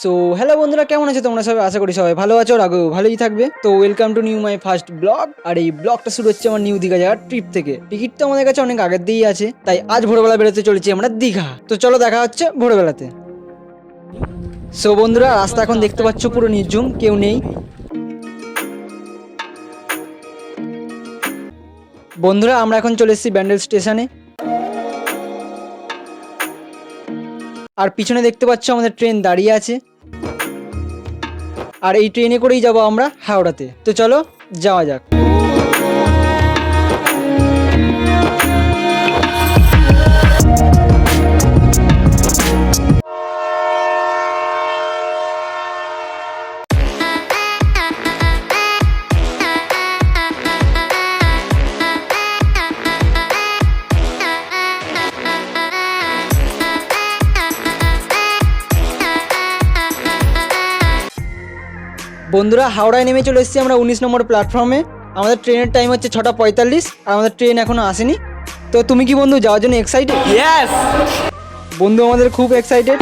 So hello বন্ধুরা, কেমন আছো তোমরা সবাই? আশা করি সবাই ভালো আছো আর আগেও ভালোই থাকবে। তো welcome to new my first blog. আর এই ব্লগটা শুরু হচ্ছে আমার নিউ দীঘা যাওয়ার ট্রিপ থেকে। টিকিট তো আমাদের কাছে অনেক আগের দিয়েই আছে, তাই আজ ভোরবেলা বেরোতে চলেছি আমরা দীঘা। তো চলো দেখা হচ্ছে ভোরবেলাতে। সো বন্ধুরা, রাস্তা এখন দেখতে পাচ্ছ পুরো নির্ঝুম, কেউ নেই। বন্ধুরা, আমরা এখন চলে এসেছি ব্যান্ডেল স্টেশনে। আর পিছনে দেখতে পাচ্ছ আমাদের ট্রেন দাঁড়িয়ে আছে। আর এই ট্রেনে করেই যাব আমরা হাওড়াতে। তো চলো যাওয়া যাক। বন্ধুরা, হাওড়ায় নেমে চলে এসেছি আমরা 19 নম্বর প্ল্যাটফর্মে। আমাদের ট্রেনের টাইম হচ্ছে 6:45 আর আমাদের ট্রেন এখনো আসেনি। তো তুমি কি বন্ধু যাওয়ার জন্য এক্সাইটেড? ইয়েস বন্ধু আমাদের খুব এক্সাইটেড।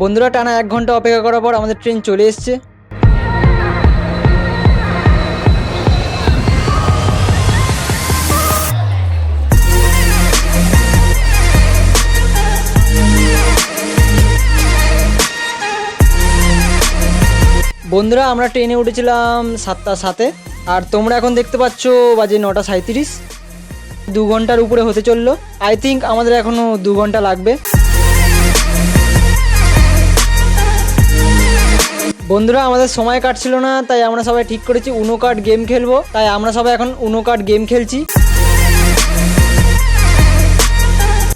বন্ধুরা, টানা 1 ঘন্টা অপেক্ষা করার পর আমাদের ট্রেন চলে এসছে। বন্ধুরা, আমরা ট্রেনে উঠেছিলাম 7:07-এ আর তোমরা এখন দেখতে পাচ্ছ বাজে 9:37। 2 ঘন্টার উপরে হতে চললো। আই থিঙ্ক আমাদের এখনো 2 ঘন্টা লাগবে। বন্ধুরা, আমাদের সময় কাটছিল না, তাই আমরা সবাই ঠিক করেছি উনো কার্ড গেম খেলবো। তাই আমরা সবাই এখন উনো কার্ড গেম খেলছি।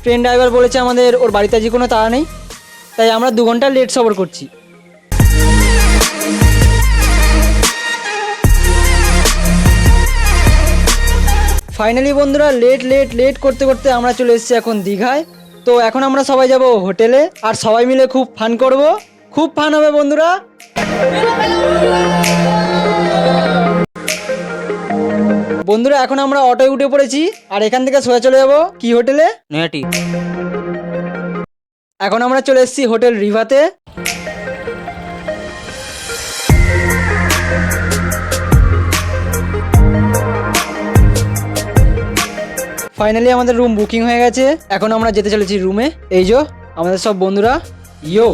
ট্রেন ড্রাইভার বলেছে আমাদের ওর বাড়িতে আজকে কোনো তাড়া নেই, তাই আমরা 2 ঘন্টা লেট সফর করছি। ফাইনালি বন্ধুরা, লেট করতে করতে আমরা চলে এসেছি এখন দীঘায়। তো এখন আমরা সবাই যাব হোটেলে আর সবাই মিলে খুব ফান করব। খুব ফান হবে বন্ধুরা। বন্ধুরা, এখন আমরা অটোয় উঠে পড়েছি আর এখান থেকে সোজা চলে যাব কি হোটেলে? নেটি এখন আমরা চলে এসেছি হোটেল রিভাতে। ফাইনালি আমাদের রুম বুকিং হয়ে গেছে। এখন আমরা যেতে চলেছি রুমে। এই যে আমাদের সব বন্ধুরা। ইয়ো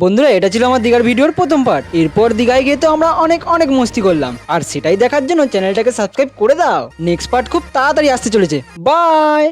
বন্ধুরা, এটা ছিল আমার দীঘার ভিডিওর প্রথম পার্ট। এরপর দীঘায় গিয়ে তো আমরা অনেক মস্তি করলাম, আর সেটাই দেখার জন্য চ্যানেলটাকে সাবস্ক্রাইব করে দাও। নেক্সট পার্ট খুব তাড়াতাড়ি আসতে চলেছে। বাই।